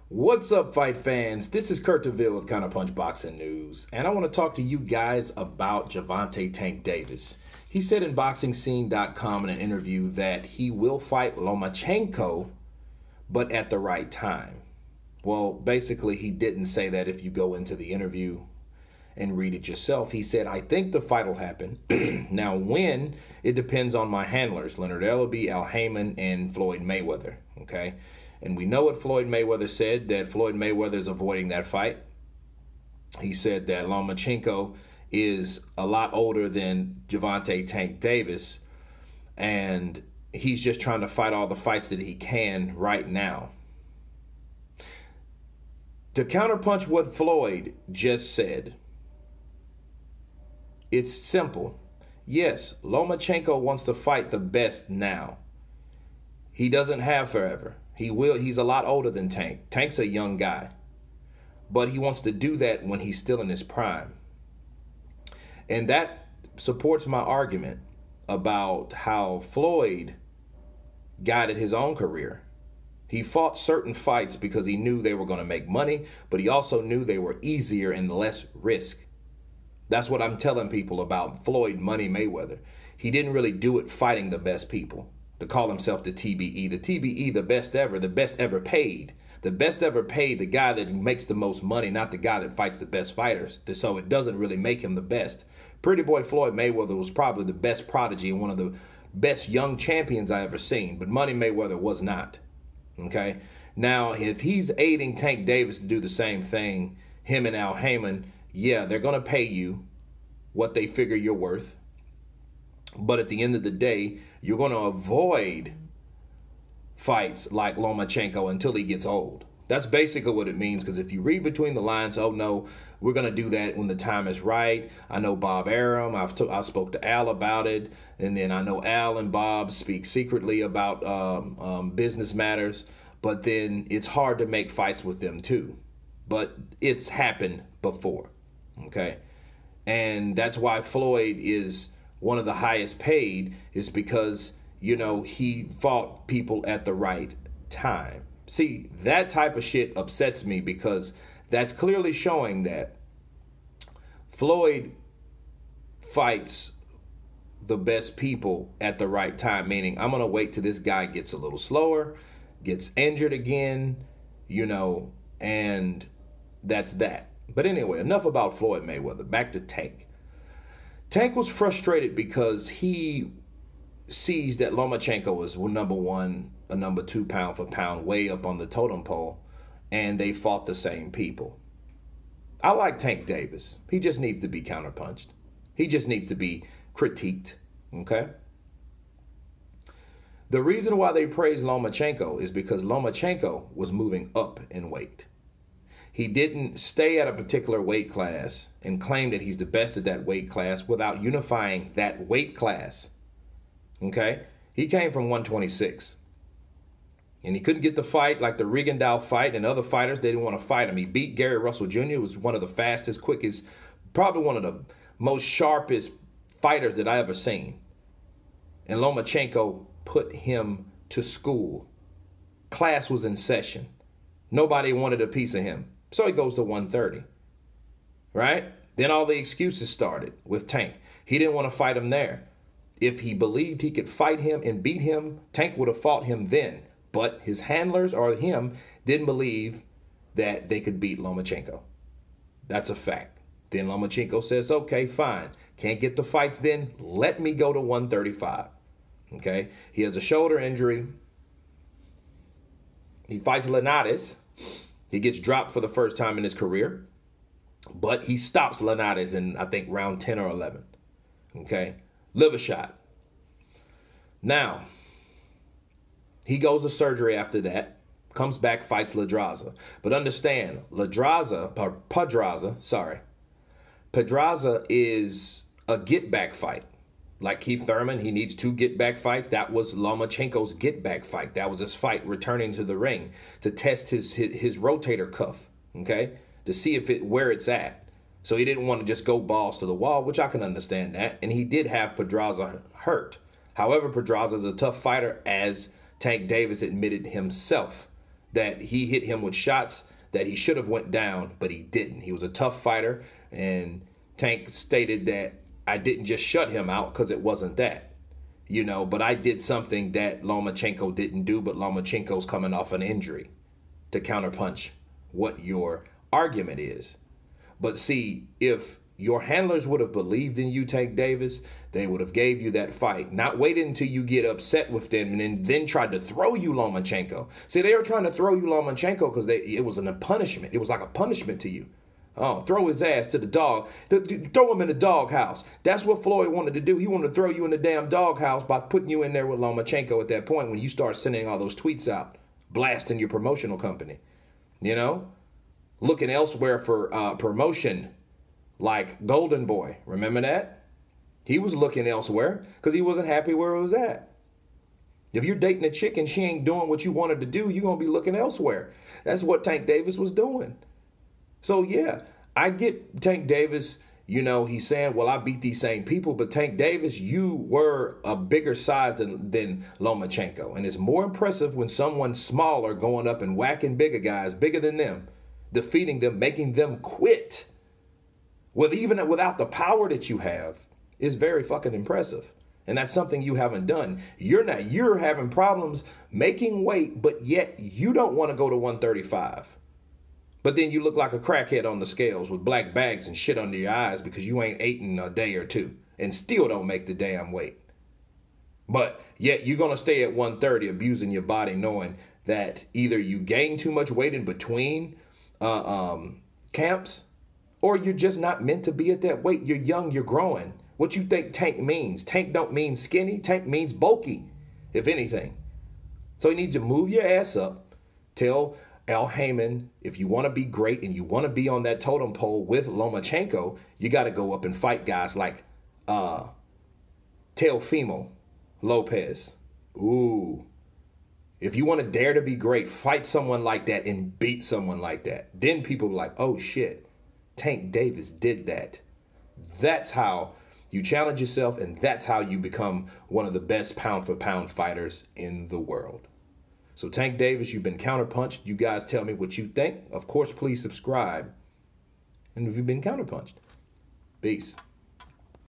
What's up, fight fans? This is Kurt DeVille with Counterpunch Boxing News, and I want to talk to you guys about Gervonta Tank Davis. He said in BoxingScene.com in an interview that he will fight Lomachenko, but at the right time. Well, basically, he didn't say that if you go into the interview and read it yourself. He said, I think the fight will happen. Now, when? It depends on my handlers, Leonard Ellerbe, Al Heyman, and Floyd Mayweather, okay? And we know what Floyd Mayweather said, that Floyd Mayweather is avoiding that fight. He said that Lomachenko is a lot older than Gervonta Tank Davis, and he's just trying to fight all the fights that he can right now. To counterpunch what Floyd just said, it's simple. Yes, Lomachenko wants to fight the best now. He doesn't have forever. He's a lot older than Tank. Tank's a young guy. But he wants to do that when he's still in his prime. And that supports my argument about how Floyd guided his own career. He fought certain fights because he knew they were going to make money, but he also knew they were easier and less risk. That's what I'm telling people about Floyd Money Mayweather. He didn't really do it fighting the best people. To call himself the TBE. The TBE, the best ever paid. The best ever paid, the guy that makes the most money, not the guy that fights the best fighters. So it doesn't really make him the best. Pretty boy Floyd Mayweather was probably the best prodigy and one of the best young champions I ever seen. But Money Mayweather was not. Okay? Now, if he's aiding Tank Davis to do the same thing, him and Al Heyman, yeah, they're going to pay you what they figure you're worth. But at the end of the day, you're going to avoid fights like Lomachenko until he gets old. That's basically what it means, because if you read between the lines, oh no, we're going to do that when the time is right. I know Bob Arum. I spoke to Al about it. And then I know Al and Bob speak secretly about business matters. But then it's hard to make fights with them too. But it's happened before. Okay? And that's why Floyd is one of the highest paid, is because, you know, he fought people at the right time. See, that type of shit upsets me, because that's clearly showing that Floyd fights the best people at the right time, meaning I'm going to wait till this guy gets a little slower, gets injured again, you know, and that's that. But anyway, enough about Floyd Mayweather. Back to Tank. Tank was frustrated because he sees that Lomachenko is number one, a number two pound for pound, way up on the totem pole, and they fought the same people. I like Tank Davis. He just needs to be counterpunched. He just needs to be critiqued, okay? The reason why they praise Lomachenko is because Lomachenko was moving up in weight. He didn't stay at a particular weight class and claim that he's the best at that weight class without unifying that weight class. Okay? He came from 126. And he couldn't get the fight like the Rigondeaux fight, and other fighters, they didn't want to fight him. He beat Gary Russell Jr., was one of the fastest, quickest, probably one of the most sharpest fighters that I ever seen. And Lomachenko put him to school. Class was in session. Nobody wanted a piece of him. So he goes to 130, right? Then all the excuses started with Tank. He didn't want to fight him there. If he believed he could fight him and beat him, Tank would have fought him then. But his handlers or him didn't believe that they could beat Lomachenko. That's a fact. Then Lomachenko says, okay, fine. Can't get the fights then. Let me go to 135. Okay? He has a shoulder injury. He fights Linares. He gets dropped for the first time in his career, but he stops Linares in, I think, round 10 or 11. Okay? Liver shot. Now, he goes to surgery after that, comes back, fights Pedraza. But understand, Pedraza is a get-back fight. Like Keith Thurman, he needs 2 get-back fights. That was Lomachenko's get-back fight. That was his fight returning to the ring to test his rotator cuff, okay, to see where it's at. So he didn't want to just go balls to the wall, which I can understand that. And he did have Pedraza hurt. However, Pedraza is a tough fighter, as Tank Davis admitted himself. that he hit him with shots that he should have went down, but he didn't. He was a tough fighter, and Tank stated that I didn't just shut him out because it wasn't that, you know, but I did something that Lomachenko didn't do, but Lomachenko's coming off an injury, to counterpunch what your argument is. But see, if your handlers would have believed in you, Tank Davis, they would have gave you that fight, not waited until you get upset with them and then tried to throw you Lomachenko. See, they were trying to throw you Lomachenko because it was a punishment. It was like a punishment to you. Oh, throw his ass to the dog. Throw him in the doghouse. That's what Floyd wanted to do. He wanted to throw you in the damn doghouse by putting you in there with Lomachenko at that point when you start sending all those tweets out, blasting your promotional company. You know? Looking elsewhere for promotion, like Golden Boy. Remember that? He was looking elsewhere because he wasn't happy where it was at. If you're dating a chick and she ain't doing what you wanted to do, you're going to be looking elsewhere. That's what Tank Davis was doing. So, yeah, I get Tank Davis, you know, he's saying, well, I beat these same people. But Tank Davis, you were a bigger size than Lomachenko. And it's more impressive when someone's smaller going up and whacking bigger guys, bigger than them, defeating them, making them quit. Even without the power that you have, is very fucking impressive. And that's something you haven't done. You're having problems making weight, but yet you don't want to go to 135. But then you look like a crackhead on the scales with black bags and shit under your eyes because you ain't eaten a day or two and still don't make the damn weight. But yet you're going to stay at 130 abusing your body knowing that either you gain too much weight in between camps or you're just not meant to be at that weight. You're young, you're growing. What you think Tank means? Tank don't mean skinny. Tank means bulky, if anything. So you need to move your ass up. Tell Al Heyman, if you want to be great and you want to be on that totem pole with Lomachenko, you got to go up and fight guys like Teofimo Lopez. Ooh. If you want to dare to be great, fight someone like that and beat someone like that. Then people are like, oh shit, Tank Davis did that. That's how you challenge yourself, and that's how you become one of the best pound-for-pound fighters in the world. So Tank Davis, you've been counterpunched. You guys tell me what you think. Of course, please subscribe. And if you've been counterpunched, peace.